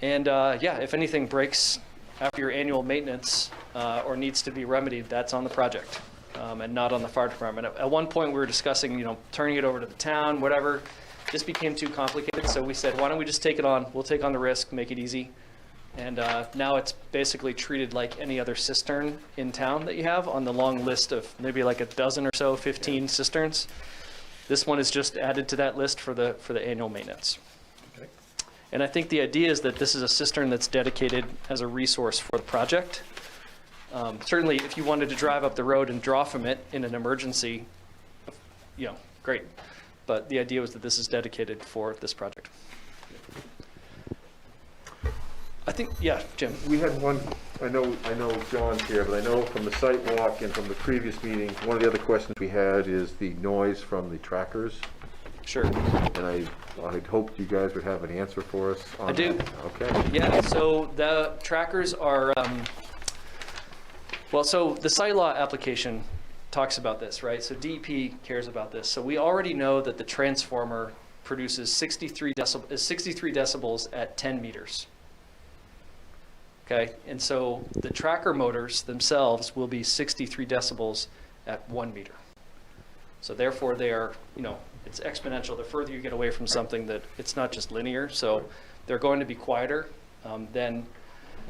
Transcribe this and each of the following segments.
And yeah, if anything breaks after your annual maintenance or needs to be remedied, that's on the project and not on the fire department. At one point, we were discussing, you know, turning it over to the town, whatever. Just became too complicated, so we said, why don't we just take it on? We'll take on the risk, make it easy. And now it's basically treated like any other cistern in town that you have on the long list of maybe like a dozen or so, 15 cisterns. This one is just added to that list for the annual maintenance. Okay. And I think the idea is that this is a cistern that's dedicated as a resource for the project. Certainly, if you wanted to drive up the road and draw from it in an emergency, you know, great. But the idea was that this is dedicated for this project. I think, yeah, Jim. We had one, I know John's here, but I know from the site walk and from the previous meeting, one of the other questions we had is the noise from the trackers. Sure. And I hoped you guys would have an answer for us on that. I do. Okay. Yeah, so the trackers are, well, so the site law application talks about this, right? So DEP cares about this. So we already know that the transformer produces 63 decibels at 10 meters. Okay, and so the tracker motors themselves will be 63 decibels at 1 meter. So therefore they are, you know, it's exponential. The further you get away from something, that it's not just linear. So they're going to be quieter than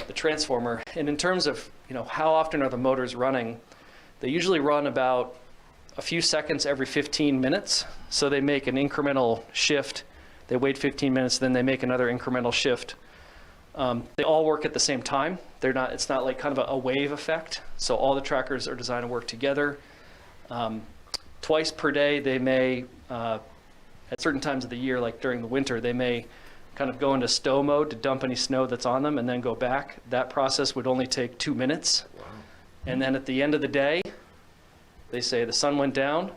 the transformer. And in terms of, you know, how often are the motors running, they usually run about a few seconds every 15 minutes. So they make an incremental shift. They wait 15 minutes, then they make another incremental shift. They all work at the same time. They're not, it's not like kind of a wave effect. So all the trackers are designed to work together. Twice per day, they may, at certain times of the year, like during the winter, they may kind of go into stow mode to dump any snow that's on them and then go back. That process would only take 2 minutes. Wow. And then at the end of the day, they say the sun went down,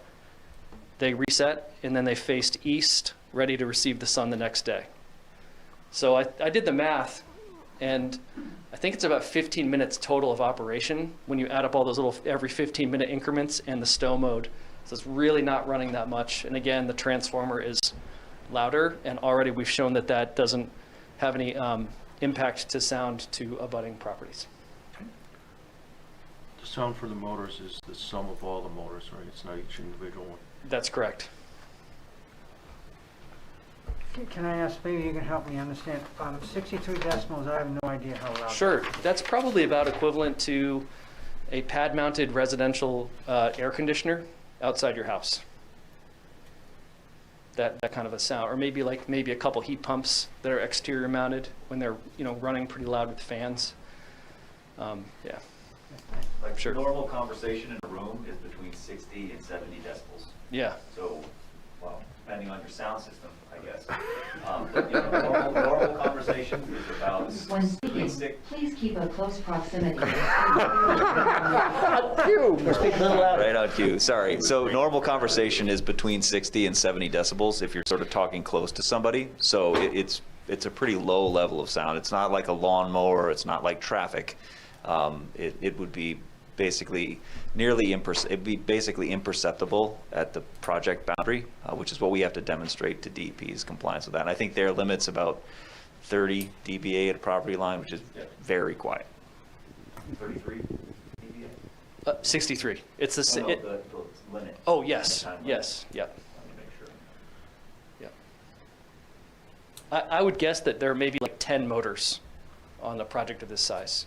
they reset, and then they faced east, ready to receive the sun the next day. So I did the math, and I think it's about 15 minutes total of operation when you add up all those little every 15-minute increments and the stow mode. So it's really not running that much. And again, the transformer is louder, and already we've shown that that doesn't have any impact to sound to abutting properties. The sound for the motors is the sum of all the motors, right? It's not each individual one. That's correct. Can I ask, maybe you can help me understand, 63 decibels, I have no idea how loud. Sure, that's probably about equivalent to a pad-mounted residential air conditioner outside your house. That kind of a sound, or maybe a couple heat pumps that are exterior mounted when they're, you know, running pretty loud with fans. Yeah. Like sure. Normal conversation in a room is between 60 and 70 decibels. Yeah. So, well, depending on your sound system, I guess. But, you know, normal conversation is about when speaking, please keep a close proximity. Right on cue. Sorry. So normal conversation is between 60 and 70 decibels if you're sort of talking close to somebody. So it's a pretty low level of sound. It's not like a lawnmower. It's not like traffic. It would be basically it'd be basically imperceptible at the project boundary, which is what we have to demonstrate to DEP's compliance with that. And I think their limit's about 30 dBA at a property line, which is very quiet. 33 dBA? 63. It's the, the limit. Oh, yes, yes, yeah. Let me make sure. Yeah. I would guess that there are maybe like 10 motors on a project of this size.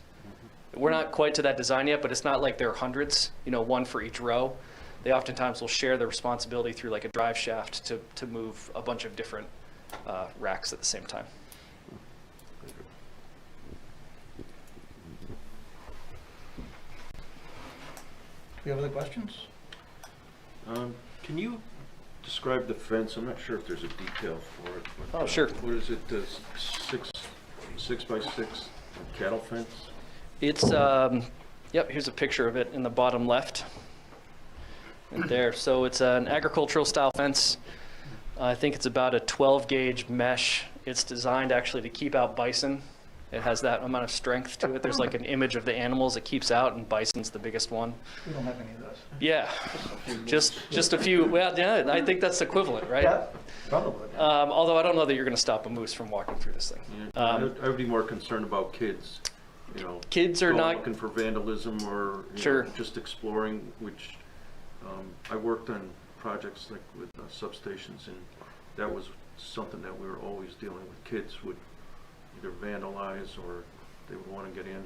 We're not quite to that design yet, but it's not like there are hundreds, you know, one for each row. They oftentimes will share the responsibility through like a drive shaft to move a bunch of different racks at the same time. Do you have other questions? Can you describe the fence? I'm not sure if there's a detail for it. But, oh, sure. What is it? 6 by 6 cattle fence? It's, yep, here's a picture of it in the bottom left. Right there. So it's an agricultural style fence. I think it's about a 12 gauge mesh. It's designed actually to keep out bison It has that amount of strength to it. There's like an image of the animals it keeps out, and bison's the biggest one. We don't have any of those. Yeah, just a few. Well, yeah, I think that's equivalent, right? Yeah, probably. Although I don't know that you're going to stop a moose from walking through this thing. I would be more concerned about kids, you know. Kids are going not- looking for vandalism or, you Sure. know, just exploring, which, I worked on projects like with substations, and that was something that we were always dealing with. Kids would either vandalize or they would want to get in.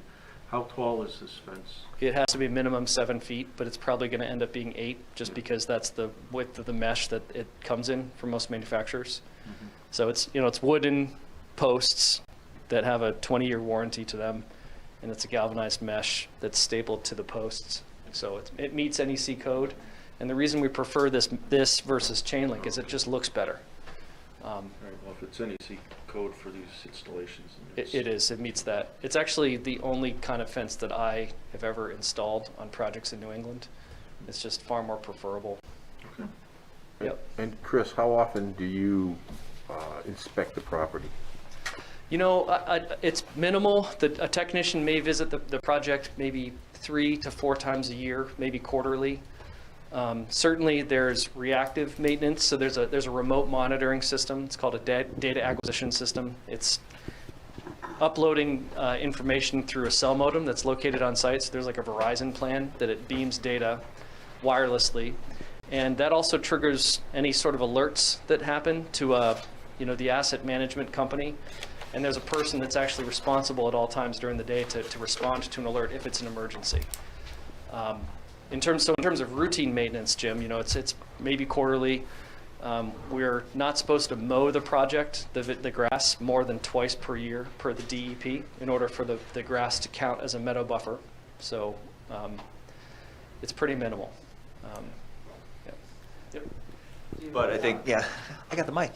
How tall is this fence? It has to be minimum 7 feet, but it's probably going to end up being 8, just because that's the width of the mesh that it comes in for most manufacturers. So it's, you know, it's wooden posts that have a 20-year warranty to them, and it's a galvanized mesh that's stapled to the posts. So it meets NEC code, and the reason we prefer this versus chain link is it just looks better. Right, well, if it's NEC code for these installations. then It is, it meets that. It's actually the only kind of fence that I have ever installed on projects in New England. It's just far more preferable. Okay. Yep. And Chris, how often do you inspect the property? You know, it's minimal. A technician may visit the project maybe 3 to 4 times a year, maybe quarterly. Certainly there's reactive maintenance, so there's a remote monitoring system. It's called a data acquisition system. It's uploading information through a cell modem that's located on site. So there's like a Verizon plan that it beams data wirelessly, and that also triggers any sort of alerts that happen to the asset management company. And there's a person that's actually responsible at all times during the day to respond to an alert if it's an emergency. In terms of routine maintenance, Jim, you know, it's maybe quarterly. We're not supposed to mow the project, the grass, more than twice per year per the DEP in order for the grass to count as a meadow buffer. So it's pretty minimal. Yep. But I think, yeah, I got the mic.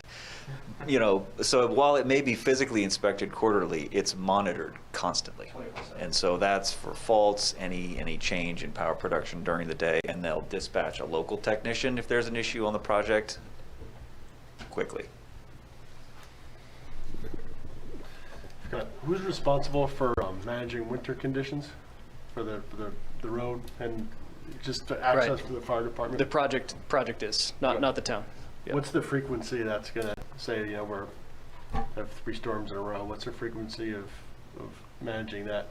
You know, so while it may be physically inspected quarterly, it's monitored constantly. 20%. And so that's for faults, any change in power production during the day, and they'll dispatch a local technician if there's an issue on the project quickly. Scott, who's responsible for managing winter conditions for the road and just the access Right. for the fire department? The project is, not the town. Yep. What's the frequency that's gonna say, you know, we're have 3 storms in a row? What's the frequency of managing that?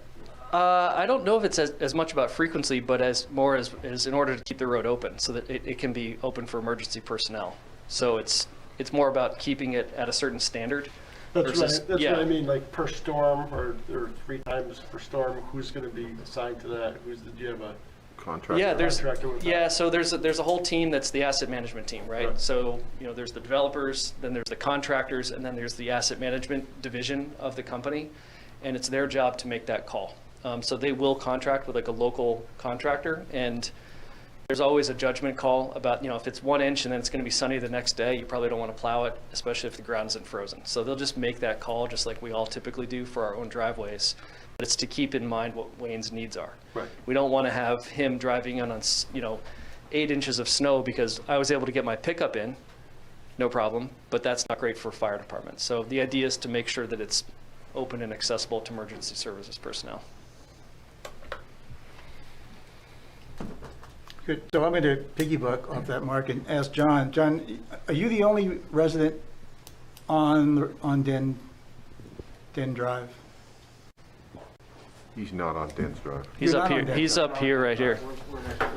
I don't know if it's as much about frequency, but as in order to keep the road open so that it can be open for emergency personnel. So it's more about keeping it at a certain standard. That's versus- right. That's yeah. what I mean, like per storm or 3 times per storm. Who's gonna be assigned to that? Do you have a Contract? Yeah, contractor with that? so there's a whole team that's the asset management team, right? Right. So, you know, there's the developers, then there's the contractors, and then there's the asset management division of the company, and it's their job to make that call. So they will contract with like a local contractor, and there's always a judgment call about, you know, if it's 1 inch and then it's going to be sunny the next day, you probably don't want to plow it, especially if the ground isn't frozen. So they'll just make that call just like we all typically do for our own driveways. But it's to keep in mind what Wayne's needs are. Right. We don't want to have him driving in on, 8 inches of snow because I was able to get my pickup in, no problem, but that's not great for fire department. So the idea is to make sure that it's open and accessible to emergency services personnel. Good. So I'm going to piggyback off that, Mark, and ask John. John, are you the only resident on Den Drive? He's not on Den's Drive. He's You're up not here. on He's deck. up here, right here.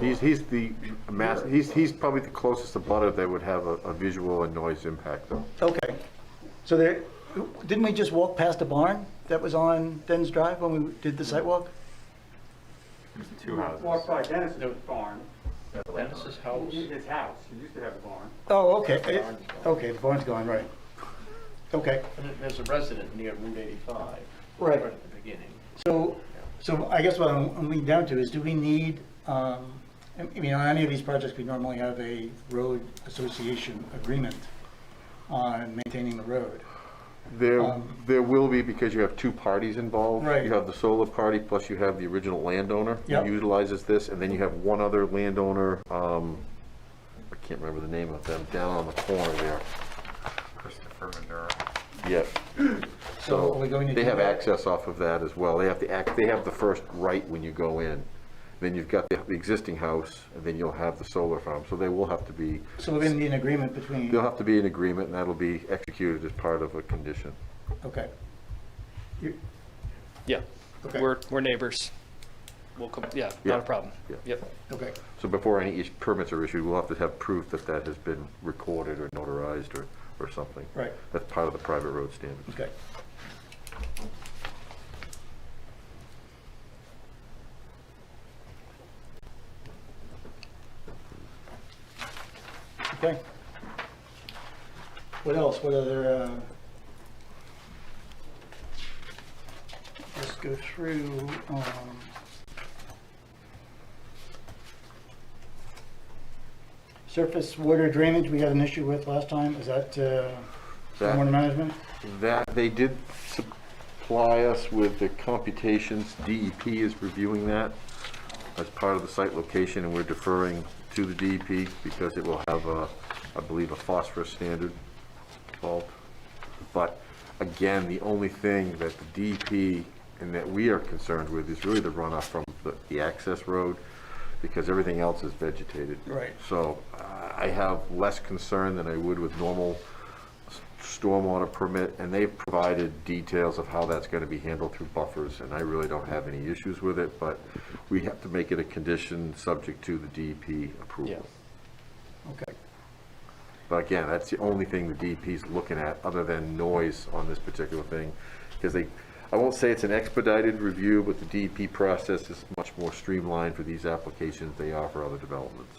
He's probably the closest abutter that would have a visual and noise impact though. Okay. So didn't we just walk past a barn that was on Den's Drive when we did the site walk? Walk by Dennis's barn, Dennis's house? his house, he used to have a barn. Oh, okay. Okay, the barn's gone, right. Okay. There's a resident near Route 85. Right. At the beginning. So I guess what I'm leading down to is, do we need, I mean, on any of these projects, we normally have a road association agreement on maintaining the road. There will be, because you have 2 parties involved. Right. You have the solar party, plus you have the original landowner Yep. who utilizes this, and then you have one other landowner, I can't remember the name of them, down on the corner there. Christopher Maduro. yet. So are we going to They do have that? access off of that as well. They have they have the first right when you go in. Then you've got the existing house, and then you'll have the solar farm. So they will have to be, So we're going to need an agreement between, there'll have to be an agreement, and that'll be executed as part of a condition. okay. You- Yeah, Okay. we're neighbors. We'll come, yeah, Yeah. not a problem. Yeah. Yep. Okay, So before any permits are issued, we'll have to have proof that that has been recorded or notarized or something. right, That's part of the private road standards. okay. Okay. What else? What other, let's go through, surface water drainage we had an issue with last time. Is that, stormwater management? That, they did supply us with the computations. DEP is reviewing that as part of the site location, and we're deferring to the DEP because it will have a, I believe, a phosphorus standard involved. But again, the only thing that the DEP and that we are concerned with is really the runoff from the access road, because everything else is vegetated. Right. So I have less concern than I would with normal stormwater permit, and they've provided details of how that's going to be handled through buffers, and I really don't have any issues with it, but we have to make it a condition subject to the DEP approval. Yeah. Okay. But again, that's the only thing the DEP is looking at, other than noise on this particular thing, because I won't say it's an expedited review, but the DEP process is much more streamlined for these applications than they are for other developments.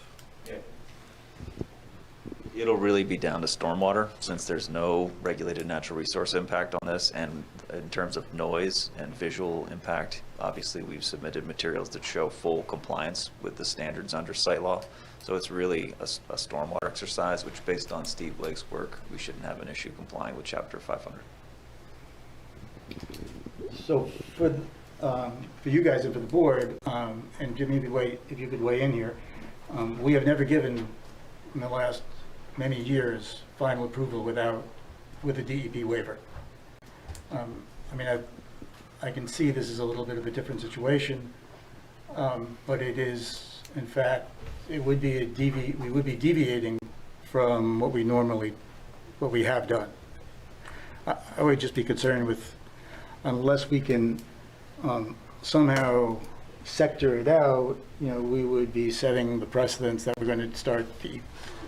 It'll really be down to stormwater, since there's no regulated natural resource impact on this, and in terms of noise and visual impact, obviously we've submitted materials that show full compliance with the standards under site law. So it's really a stormwater exercise, which based on Steve Blake's work, we shouldn't have an issue complying with Chapter 500. So for you guys and for the board, and Jimmy, if you could weigh in here, we have never given, in the last many years, final approval with a DEP waiver. I mean, I can see this is a little bit of a different situation, but it is, in fact, we would be deviating from what we have done. I would just be concerned with, unless we can somehow sector it out, we would be setting the precedence that we're going to start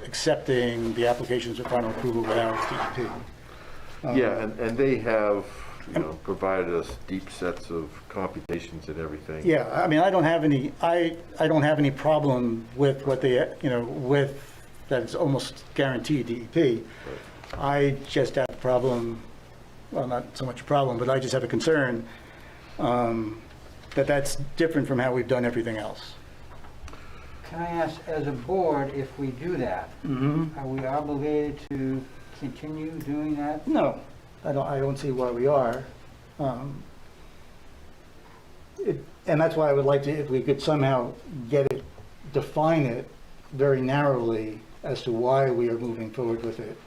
accepting the applications for final approval without DEP. Yeah, and they have, provided us deep sets of computations and everything. Yeah, I mean, I don't have any problem with what they, with that it's almost guaranteed DEP. I just have a problem, well, not so much a problem, but I just have a concern that that's different from how we've done everything else. Can I ask, as a board, if we do that, are we obligated to continue doing that? No, I don't see why we are. And that's why I would like to, if we could somehow define it very narrowly as to why we are moving forward with it.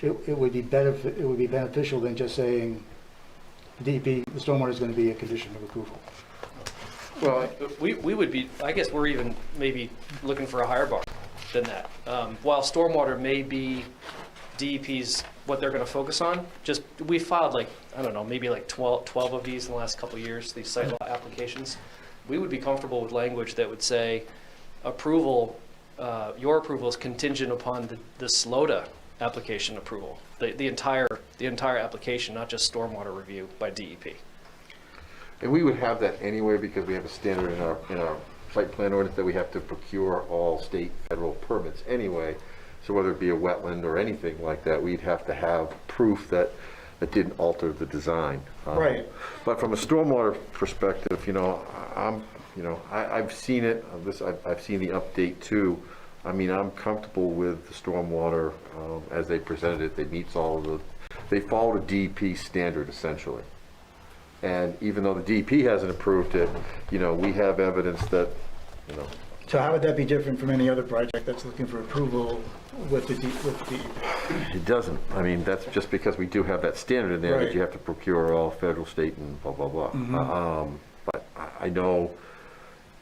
It would be beneficial than just saying DEP, the stormwater is going to be a condition of approval. Well, We would be, I guess we're even maybe looking for a higher bar than that. While stormwater may be DEP's, what they're going to focus on, we filed I don't know, maybe 12 of these in the last couple of years, these site law applications. We would be comfortable with language that would say approval, your approval is contingent upon the SLOTA application approval, the entire application, not just stormwater review by DEP. and we would have that anyway, because we have a standard in our site plan ordinance that we have to procure all state, federal permits anyway. So whether it be a wetland or anything like that, we'd have to have proof that it didn't alter the design. Right. But from a stormwater perspective, I've seen it, I've seen the update too. I mean, I'm comfortable with the stormwater as they presented it. It meets they followed a DEP standard essentially. And even though the DEP hasn't approved it, we have evidence that, So how would that be different from any other project that's looking for approval with the DEP? It doesn't. I mean, that's just because we do have that standard in there Right. that you have to procure all federal, state, and blah, blah, blah. But I know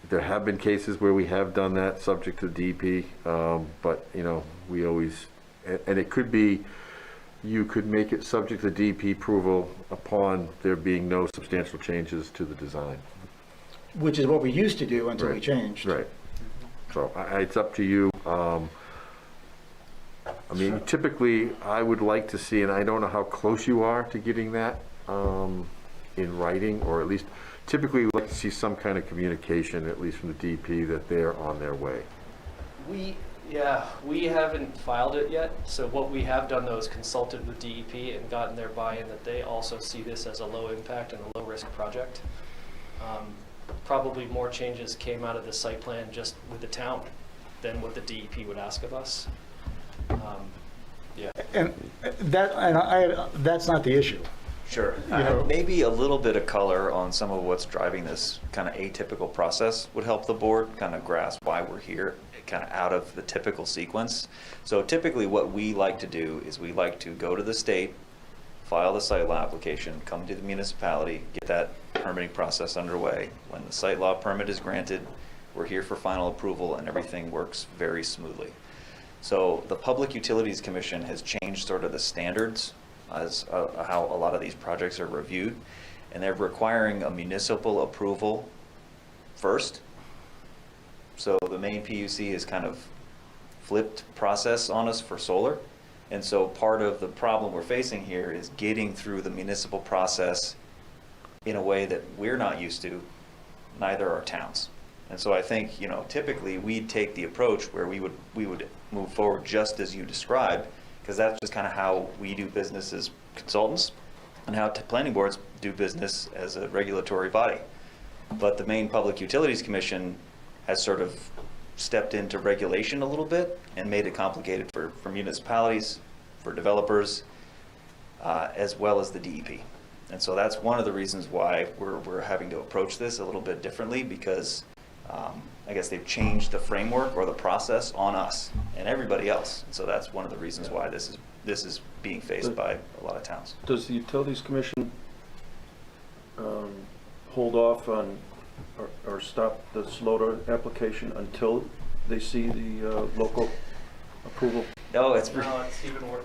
there have been cases where we have done that, subject to DEP, but, you know, we always, and it could be, you could make it subject to DEP approval upon there being no substantial changes to the design. Which is what we used to do until we Right. changed. Right. So it's up to you. I mean, typically, I would like to see, and I don't know how close you are to getting that in writing, or at least, typically, we'd like to see some kind of communication, at least from the DP, that they're on their way. We haven't filed it yet, so what we have done though is consulted with DEP and gotten their buy-in that they also see this as a low impact and a low risk project. Probably more changes came out of the site plan just with the town than what the DEP would ask of us. Yeah. And that's not the issue. Sure. You know- Maybe a little bit of color on some of what's driving this kind of atypical process would help the board kind of grasp why we're here, kind of out of the typical sequence. So typically what we like to do is we like to go to the state, file the site law application, come to the municipality, get that permitting process underway. When the site law permit is granted, we're here for final approval and everything works very smoothly. So the Public Utilities Commission has changed sort of the standards as how a lot of these projects are reviewed, and they're requiring a municipal approval first. So the Maine PUC has kind of flipped process on us for solar, and so part of the problem we're facing here is getting through the municipal process in a way that we're not used to, neither are towns. And so I think, you know, typically we'd take the approach where we would move forward just as you described, because that's just kind of how we do business as consultants and how planning boards do business as a regulatory body. But the Maine Public Utilities Commission has sort of stepped into regulation a little bit and made it complicated for municipalities, for developers, as well as the DEP. And so that's one of the reasons why we're having to approach this a little bit differently, because I guess they've changed the framework or the process on us and everybody else. And so that's one of the reasons why this is being faced by a lot of towns. Does the Utilities Commission hold off on or stop the SLOTA application until they see the local approval? No, it's even worse.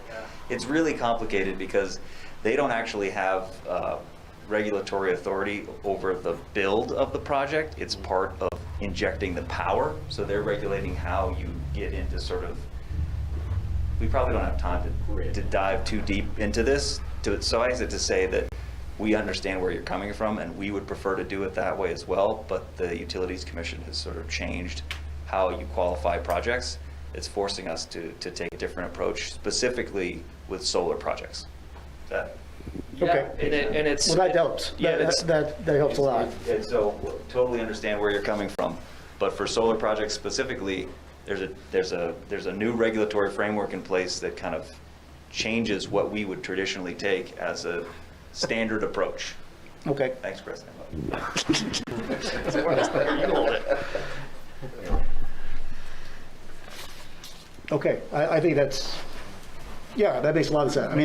it's really complicated because they don't actually have regulatory authority over the build of the project. It's part of injecting the power, so they're regulating how you get into sort of, we probably don't have time to dive too deep into this, so I hesitate to say that we understand where you're coming from and we would prefer to do it that way as well, but the Utilities Commission has sort of changed how you qualify projects. It's forcing us to take a different approach, specifically with solar projects. That, Okay. And it's. Well, that helps. Yeah, That helps a lot. And so totally understand where you're coming from, but for solar projects specifically, there's a new regulatory framework in place that kind of changes what we would traditionally take as a standard approach. Okay. Thanks, Chris. Okay, I think that's, yeah, that makes a lot of sense. I mean,